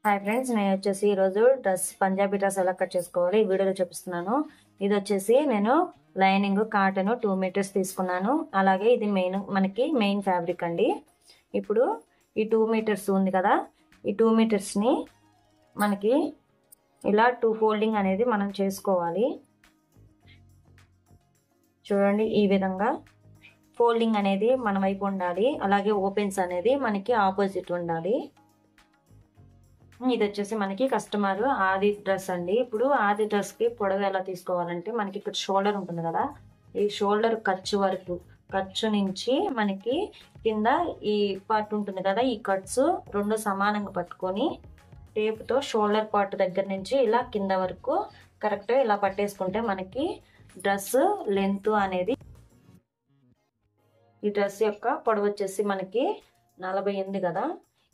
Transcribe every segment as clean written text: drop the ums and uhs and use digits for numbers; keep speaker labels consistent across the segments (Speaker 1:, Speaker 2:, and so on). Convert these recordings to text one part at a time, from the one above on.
Speaker 1: Hi friends, నేను వచ్చేసి ఈరోజు పంజాబీ డ్రెస్ ఎలా కట్ చేసుకోవాలి ఈ వీడియోలో చూపిస్తున్నాను. ఇది వచ్చేసి నేను లైనింగ్ కాటన్ 2 మీటర్స్ తీసుకున్నాను. అలాగే ఇది మనకి మెయిన్ ఫ్యాబ్రిక్ అండి. ఇప్పుడు ఈ 2 మీటర్స్ ఉంది కదా, ఈ 2 మీటర్స్ని మనకి ఇలా 2 ఫోల్డింగ్ అనేది మనం చేసుకోవాలి. చూడండి, ఈ విధంగా ఫోల్డింగ్ అనేది మన వైపు ఉండాలి. అలాగే ఓపెన్స్ అనేది మనకి ఆపోజిట్ ఉండాలి. ఇది వచ్చేసి మనకి కస్టమర్ ఆది డ్రెస్ అండి. ఇప్పుడు ఆది డ్రెస్ కి పొడవు ఎలా తీసుకోవాలంటే, మనకి ఇక్కడ షోల్డర్ ఉంటుంది కదా, ఈ షోల్డర్ ఖర్చు నుంచి మనకి కింద ఈ పార్ట్ ఉంటుంది కదా, ఈ కట్స్ రెండు సమానంగా పట్టుకొని టేప్తో షోల్డర్ పార్ట్ దగ్గర నుంచి ఇలా కింద వరకు కరెక్ట్గా ఇలా పట్టేసుకుంటే మనకి డ్రెస్ లెంత్ అనేది, ఈ డ్రెస్ యొక్క పొడవు వచ్చేసి మనకి 40 ఉంది కదా.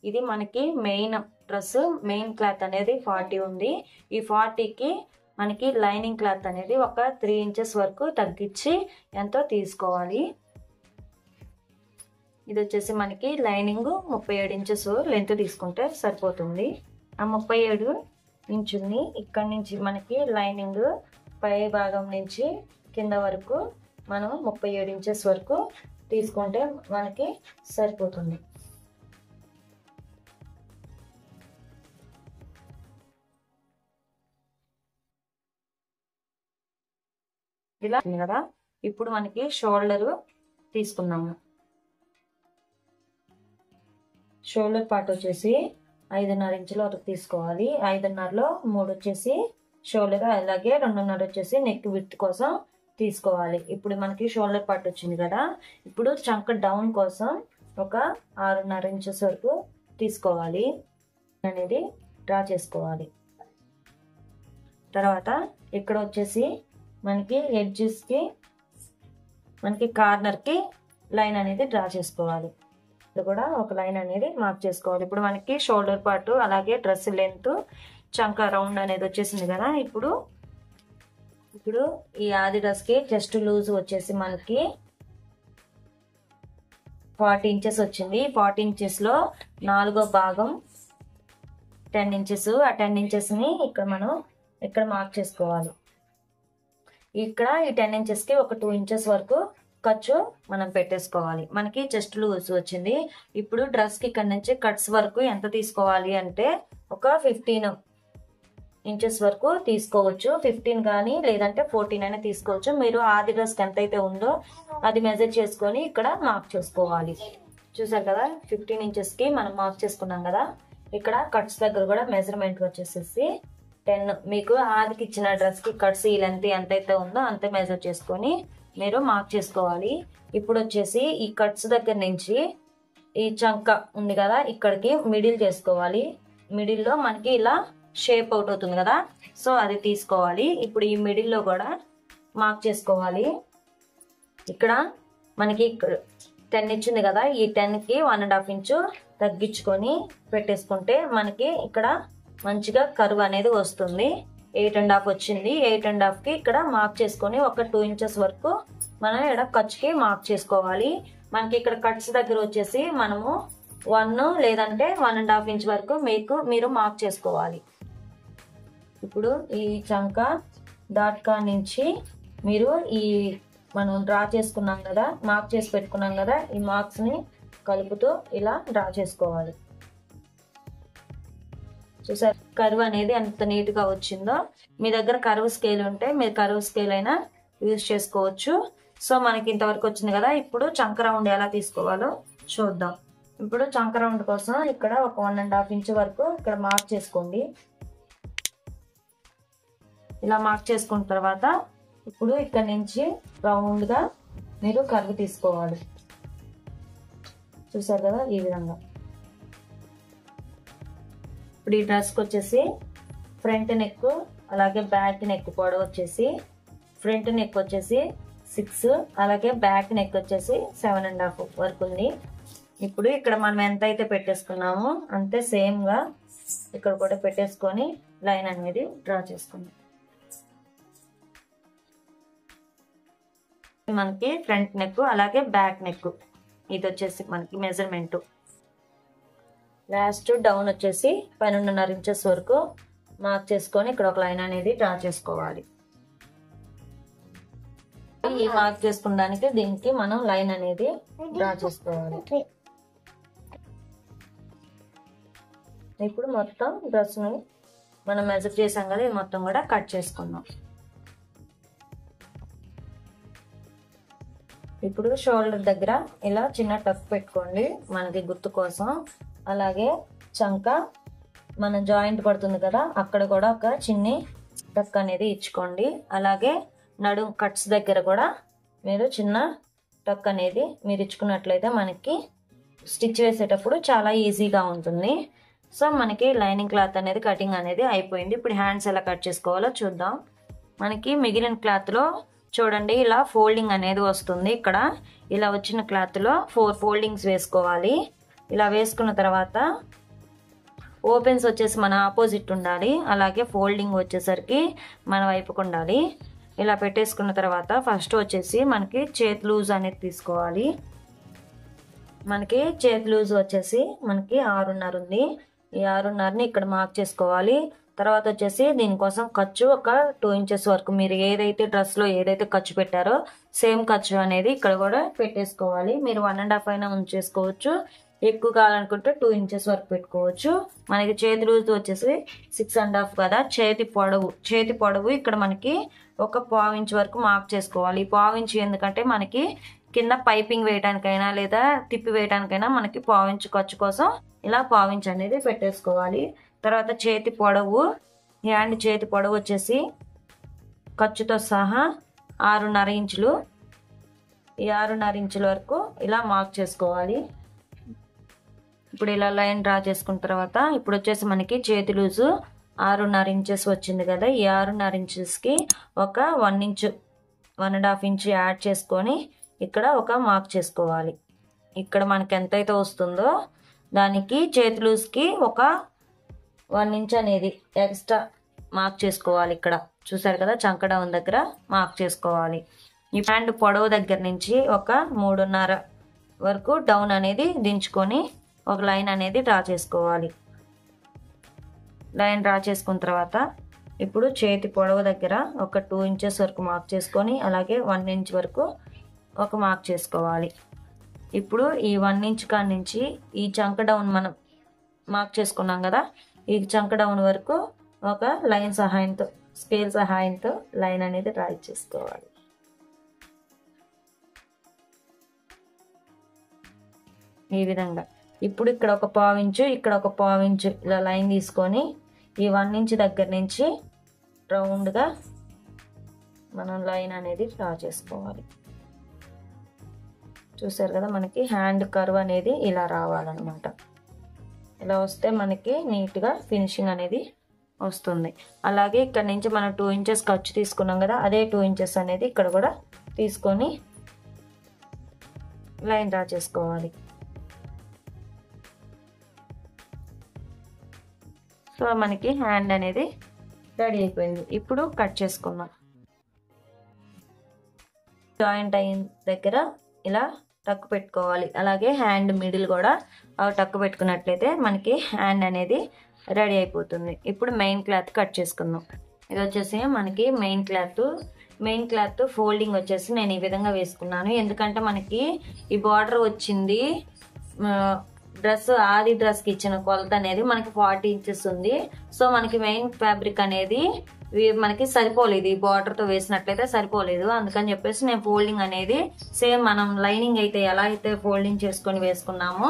Speaker 1: ఇది మనకి మెయిన్ డ్రెస్ మెయిన్ క్లాత్ అనేది 40 ఉంది. ఈ 40కి మనకి లైనింగ్ క్లాత్ అనేది ఒక 3 ఇంచెస్ వరకు తగ్గించి ఎంతో తీసుకోవాలి. ఇది వచ్చేసి మనకి లైనింగ్ 37 ఇంచెస్ లెంత్ తీసుకుంటే సరిపోతుంది. ఆ 37 ఇంచుని ఇక్కడ నుంచి మనకి లైనింగ్ పై భాగం నుంచి కింద వరకు మనం 37 ఇంచెస్ వరకు తీసుకుంటే మనకి సరిపోతుంది. ఇలా కదా. ఇప్పుడు మనకి షోల్డర్ తీసుకున్నాము. షోల్డర్ పార్ట్ వచ్చేసి 5.5 ఇంచుల వరకు తీసుకోవాలి. 5.5లో 3 వచ్చేసి షోల్డర్, అలాగే 2.5 వచ్చేసి నెక్ విడ్త్ కోసం తీసుకోవాలి. ఇప్పుడు మనకి షోల్డర్ పార్ట్ వచ్చింది కదా. ఇప్పుడు చంక డౌన్ కోసం ఒక 6.5 ఇంచెస్ వరకు తీసుకోవాలి అనేది డ్రా చేసుకోవాలి. తర్వాత ఇక్కడ వచ్చేసి మనకి ఎడ్జెస్కి మనకి కార్నర్కి లైన్ అనేది డ్రా చేసుకోవాలి. ఇది కూడా ఒక లైన్ అనేది మార్క్ చేసుకోవాలి. ఇప్పుడు మనకి షోల్డర్ పార్ట్ అలాగే డ్రెస్ లెంత్ చంక రౌండ్ అనేది వచ్చేసింది కదా. ఇప్పుడు ఈ ఆది డ్రెస్కి చెస్ట్ లూజ్ వచ్చేసి మనకి 40 ఇంచెస్ వచ్చింది. 40 ఇంచెస్లో 4వ భాగం 10 ఇంచెస్. ఆ 10 ఇంచెస్ని ఇక్కడ మార్క్ చేసుకోవాలి. ఇక్కడ ఈ 10 ఇంచెస్కి ఒక 2 ఇంచెస్ వరకు ఖర్చు మనం పెట్టేసుకోవాలి. మనకి చెస్ట్ లూజ్ వచ్చింది. ఇప్పుడు డ్రెస్కి ఇక్కడ నుంచి కట్స్ వరకు ఎంత తీసుకోవాలి అంటే ఒక 15 ఇంచెస్ వరకు తీసుకోవచ్చు. 15 కానీ లేదంటే 14 అయినా తీసుకోవచ్చు. మీరు ఆది డ్రెస్కి ఎంతైతే ఉందో అది మెజర్ చేసుకొని ఇక్కడ మార్క్ చేసుకోవాలి. చూసారు కదా, 15 ఇంచెస్కి మనం మార్క్ చేసుకున్నాం కదా. ఇక్కడ కట్స్ దగ్గర కూడా మెజర్మెంట్ వచ్చేసేసి 10. మీకు ఆదికి ఇచ్చిన డ్రెస్కి కట్స్ ఈ లెంత్ ఎంతైతే ఉందో అంతే మెజర్ చేసుకొని మీరు మార్క్ చేసుకోవాలి. ఇప్పుడు వచ్చేసి ఈ కట్స్ దగ్గర నుంచి ఈ చంక ఉంది కదా, ఇక్కడికి మిడిల్ చేసుకోవాలి. మిడిల్లో మనకి ఇలా షేప్ అవుట్ అవుతుంది కదా, సో అది తీసుకోవాలి. ఇప్పుడు ఈ మిడిల్లో కూడా మార్క్ చేసుకోవాలి. ఇక్కడ మనకి 10 ఇచ్చింది కదా, ఈ 10కి 1.5 ఇంచు తగ్గించుకొని పెట్టేసుకుంటే మనకి ఇక్కడ మంచిగా కర్వ్ అనేది వస్తుంది. 8.5 వచ్చింది. 8.5కి ఇక్కడ మార్క్ చేసుకొని ఒక 2 ఇంచెస్ వరకు మనం ఇక్కడ ఖర్చుకి మార్క్ చేసుకోవాలి. మనకి ఇక్కడ కట్స్ దగ్గర వచ్చేసి మనము 1 లేదంటే 1.5 ఇంచ్ వరకు మీరు మార్క్ చేసుకోవాలి. ఇప్పుడు ఈ చంక డాట్ కా నుంచి మీరు మనం డ్రా చేసుకున్నాం కదా, మార్క్ చేసి పెట్టుకున్నాం కదా, ఈ మార్క్స్ని కలుపుతూ ఇలా డ్రా చేసుకోవాలి. చూసారు కర్వ్ అనేది ఎంత నీట్గా వచ్చిందో. మీ దగ్గర కర్వ్ స్కేల్ ఉంటే మీరు కర్వ్ స్కేల్ అయినా యూజ్ చేసుకోవచ్చు. సో మనకి ఇంతవరకు వచ్చింది కదా. ఇప్పుడు చంక రౌండ్ ఎలా తీసుకోవాలో చూద్దాం. ఇప్పుడు చంక రౌండ్ కోసం ఇక్కడ ఒక 1.5 ఇంచ్ వరకు ఇక్కడ మార్క్ చేసుకోండి. ఇలా మార్క్ చేసుకున్న తర్వాత ఇప్పుడు ఇక్కడ నుంచి రౌండ్గా మీరు కర్వ్ తీసుకోవాలి. చూసారు కదా, ఈ విధంగా. ఇప్పుడు ఈ డ్రెస్కి వచ్చేసి ఫ్రంట్ నెక్ అలాగే బ్యాక్ నెక్ పొడవు వచ్చేసి ఫ్రంట్ నెక్ వచ్చేసి 6, అలాగే బ్యాక్ నెక్ వచ్చేసి 7.5 వరకు ఉంది. ఇప్పుడు ఇక్కడ మనం ఎంత అయితే పెట్టేసుకున్నామో అంతే సేమ్గా ఇక్కడ కూడా పెట్టేసుకొని లైన్ అనేది డ్రా చేసుకుందాం. మనకి ఫ్రంట్ నెక్ అలాగే బ్యాక్ నెక్ ఇది వచ్చేసి మనకి మెజర్మెంట్ లాస్ట్ డౌన్ వచ్చేసి 12.5 ఇంచెస్ వరకు మార్క్ చేసుకొని ఇక్కడ ఒక లైన్ అనేది డ్రా చేసుకోవాలి. ఈ మార్క్ చేసుకున్న దానికి దీనికి మనం లైన్ అనేది డ్రా చేసుకోవాలి. ఇప్పుడు మొత్తం డ్రెస్ ని మనం మెజర్ చేసాం కదా, ఇది మొత్తం కూడా కట్ చేసుకుందాం. ఇప్పుడు షోల్డర్ దగ్గర ఇలా చిన్న టక్ పెట్టుకోండి మనకి గుర్తు కోసం. అలాగే చంక మన జాయింట్ పడుతుంది కదా, అక్కడ కూడా ఒక చిన్ని టక్ అనేది ఇచ్చుకోండి. అలాగే నడుం కట్స్ దగ్గర కూడా మీరు చిన్న టక్ అనేది మీరు ఇచ్చుకున్నట్లయితే మనకి స్టిచ్ వేసేటప్పుడు చాలా ఈజీగా ఉంటుంది. సో మనకి లైనింగ్ క్లాత్ అనేది కటింగ్ అనేది అయిపోయింది. ఇప్పుడు హ్యాండ్స్ ఎలా కట్ చేసుకోవాలో చూద్దాం. మనకి మిగిలిన క్లాత్లో చూడండి ఇలా ఫోల్డింగ్ అనేది వస్తుంది. ఇక్కడ ఇలా వచ్చిన క్లాత్లో 4 ఫోల్డింగ్స్ వేసుకోవాలి. ఇలా వేసుకున్న తర్వాత ఓపెన్స్ వచ్చేసి మన ఆపోజిట్ ఉండాలి. అలాగే ఫోల్డింగ్ వచ్చేసరికి మన వైపుకు ఉండాలి. ఇలా పెట్టేసుకున్న తర్వాత ఫస్ట్ వచ్చేసి మనకి చేతి లూజ్ అనేది తీసుకోవాలి. మనకి చేతి లూజ్ వచ్చేసి మనకి 6.5 ఉంది. ఈ 6.5ని ఇక్కడ మార్క్ చేసుకోవాలి. తర్వాత వచ్చేసి దీనికోసం ఖర్చు ఒక 2 ఇంచెస్ వరకు మీరు ఏదైతే డ్రెస్లో ఏదైతే ఖర్చు పెట్టారో సేమ్ ఖర్చు అనేది ఇక్కడ కూడా పెట్టేసుకోవాలి. మీరు 1.5 అయినా ఉంచేసుకోవచ్చు, ఎక్కువ కావాలనుకుంటే 2 ఇంచెస్ వరకు పెట్టుకోవచ్చు. మనకి చేతి లూజ్ వచ్చేసి 6.5 కదా. చేతి పొడవు ఇక్కడ మనకి ఒక 1/4 ఇంచ్ వరకు మార్క్ చేసుకోవాలి. 1/4 ఇంచ్ ఎందుకంటే మనకి కింద పైపింగ్ వేయడానికైనా లేదా తిప్పి వేయడానికైనా మనకి 1/4 ఇంచ్ ఖర్చు కోసం ఇలా 1/4 ఇంచ్ అనేది పెట్టేసుకోవాలి. తర్వాత చేతి పొడవు, హ్యాండ్ చేతి పొడవు వచ్చేసి ఖర్చుతో సహా 6.5 ఇంచులు. ఈ 6.5 ఇంచుల వరకు ఇలా మార్క్ చేసుకోవాలి. ఇప్పుడు ఇలా లైన్ డ్రా చేసుకున్న తర్వాత ఇప్పుడు వచ్చేసి మనకి చేతి లూజు 6.5 ఇంచెస్ వచ్చింది కదా. ఈ 6.5 ఇంచెస్కి ఒక 1 ఇంచు 1.5 ఇంచు యాడ్ చేసుకొని ఇక్కడ ఒక మార్క్ చేసుకోవాలి. ఇక్కడ మనకి ఎంతైతే వస్తుందో దానికి చేతి లూజ్కి ఒక 1 ఇంచ్ అనేది ఎక్స్ట్రా మార్క్ చేసుకోవాలి. ఇక్కడ చూసారు కదా, చంక డౌన్ దగ్గర మార్క్ చేసుకోవాలి. ఈ హ్యాండ్ పొడవు దగ్గర నుంచి ఒక 3.5 వరకు డౌన్ అనేది దించుకొని ఒక లైన్ అనేది డ్రా చేసుకోవాలి. లైన్ డ్రా చేసుకున్న తర్వాత ఇప్పుడు చేతి పొడవు దగ్గర ఒక 2 ఇంచెస్ వరకు మార్క్ చేసుకొని అలాగే 1 ఇంచ్ వరకు ఒక మార్క్ చేసుకోవాలి. ఇప్పుడు ఈ 1 ఇంచ్ కాడ నుంచి ఈ చంక డౌన్ మనం మార్క్ చేసుకున్నాం కదా, ఈ చంక డౌన్ వరకు ఒక లైన్ సహాయంతో స్కేల్ సహాయంతో లైన్ అనేది డ్రా చేసుకోవాలి. ఈ విధంగా ఇప్పుడు ఇక్కడ ఒక 1/4 ఇంచు ఇక్కడ ఒక 1/4 ఇంచు ఇలా లైన్ తీసుకొని ఈ 1 ఇంచ్ దగ్గర నుంచి రౌండ్గా మనం లైన్ అనేది డ్రా చేసుకోవాలి. చూసారు కదా, మనకి హ్యాండ్ కర్వ్ అనేది ఇలా రావాలన్నమాట. ఇలా వస్తే మనకి నీట్గా ఫినిషింగ్ అనేది వస్తుంది. అలాగే ఇక్కడ నుంచి మనం 2 ఇంచెస్ ఖర్చు తీసుకున్నాం కదా, అదే 2 ఇంచెస్ అనేది ఇక్కడ కూడా తీసుకొని లైన్ డ్రా చేసుకోవాలి. సో మనకి హ్యాండ్ అనేది రెడీ అయిపోయింది. ఇప్పుడు కట్ చేసుకుందాం. జాయింట్ అయిన దగ్గర ఇలా టక్ పెట్టుకోవాలి. అలాగే హ్యాండ్ మిడిల్ కూడా టక్ పెట్టుకున్నట్లయితే మనకి హ్యాండ్ అనేది రెడీ అయిపోతుంది. ఇప్పుడు మెయిన్ క్లాత్ కట్ చేసుకుందాం. ఇది వచ్చేసి మనకి మెయిన్ క్లాత్ ఫోల్డింగ్ వచ్చేసి నేను ఈ విధంగా వేసుకున్నాను. ఎందుకంటే మనకి ఈ బార్డర్ వచ్చింది డ్రెస్ ఆది డ్రెస్కి ఇచ్చిన కొలత అనేది మనకి 40 ఇంచెస్ ఉంది. సో మనకి మెయిన్ ఫ్యాబ్రిక్ అనేది మనకి సరిపోలేదు, ఈ బార్డర్తో వేసినట్లయితే సరిపోలేదు. అందుకని చెప్పేసి నేను ఫోల్డింగ్ అనేది సేమ్ మనం లైనింగ్ అయితే ఎలా అయితే ఫోల్డింగ్ చేసుకొని వేసుకున్నామో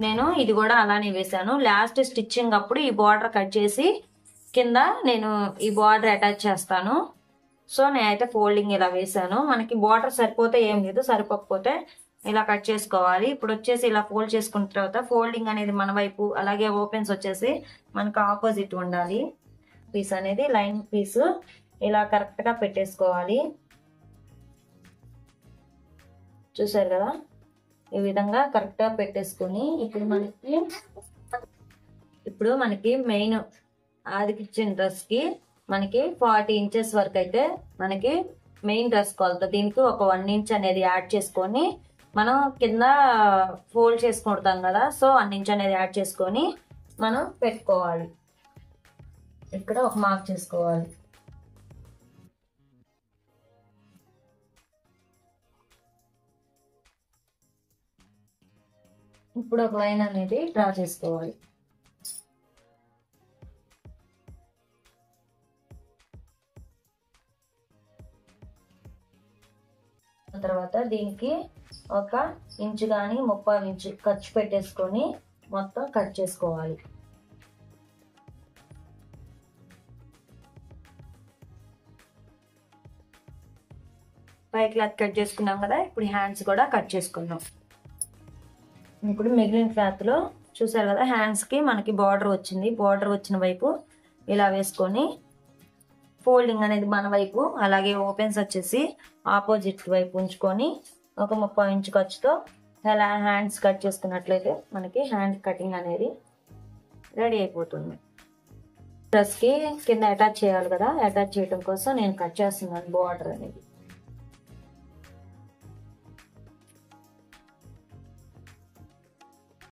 Speaker 1: నేను ఇది కూడా అలానే వేసాను. లాస్ట్ స్టిచ్చింగ్ అప్పుడు ఈ బార్డర్ కట్ చేసి కింద నేను ఈ బార్డర్ అటాచ్ చేస్తాను. సో నేనైతే ఫోల్డింగ్ ఇలా వేసాను. మనకి బార్డర్ సరిపోతే ఏం లేదు, సరిపోకపోతే ఇలా కట్ చేసుకోవాలి. ఇప్పుడు వచ్చేసి ఇలా ఫోల్డ్ చేసుకున్న తర్వాత ఫోల్డింగ్ అనేది మన వైపు, అలాగే ఓపెన్స్ వచ్చేసి మనకు ఆపోజిట్ ఉండాలి. పీస్ అనేది లైన్ పీస్ ఇలా కరెక్ట్ గా పెట్టేసుకోవాలి. చూసారు కదా, ఈ విధంగా కరెక్ట్ గా పెట్టేసుకుని ఇప్పుడు మనకి మెయిన్ ఆదికిచ్చిన డ్రెస్ కి మనకి 40 ఇంచెస్ వరకు అయితే మనకి మెయిన్ డ్రెస్ కొలత. దీనికి ఒక 1 ఇంచ్ అనేది యాడ్ చేసుకొని మనం కింద ఫోల్డ్ చేసుకుంటాం కదా, సో 1 ఇంచ్ అనేది యాడ్ చేసుకొని మనం పెట్టుకోవాలి. ఇక్కడ ఒక మార్క్ చేసుకోవాలి. ఇప్పుడు ఒక లైన్ అనేది డ్రా చేసుకోవాలి. తర్వాత దీనికి 1 ఇంచు కానీ 3/4 ఇంచు ఖర్చు పెట్టేసుకొని మొత్తం కట్ చేసుకోవాలి. పై క్లాత్ కట్ చేసుకున్నాం కదా, ఇప్పుడు హ్యాండ్స్ కూడా కట్ చేసుకుందాం. ఇప్పుడు మిగిలిన క్లాత్లో చూసారు కదా, హ్యాండ్స్కి మనకి బార్డర్ వచ్చింది. బార్డర్ వచ్చిన వైపు ఇలా వేసుకొని ఫోల్డింగ్ అనేది మన వైపు, అలాగే ఓపెన్స్ వచ్చేసి ఆపోజిట్ వైపు ఉంచుకొని 1 3/4 ఇంచు ఖర్చుతో ఇలా హ్యాండ్స్ కట్ చేసుకున్నట్లయితే మనకి హ్యాండ్ కటింగ్ అనేది రెడీ అయిపోతుంది. డ్రెస్కి కింద అటాచ్ చేయాలి కదా, అటాచ్ చేయడం కోసం నేను కట్ చేస్తున్నాను బార్డర్ అనేది.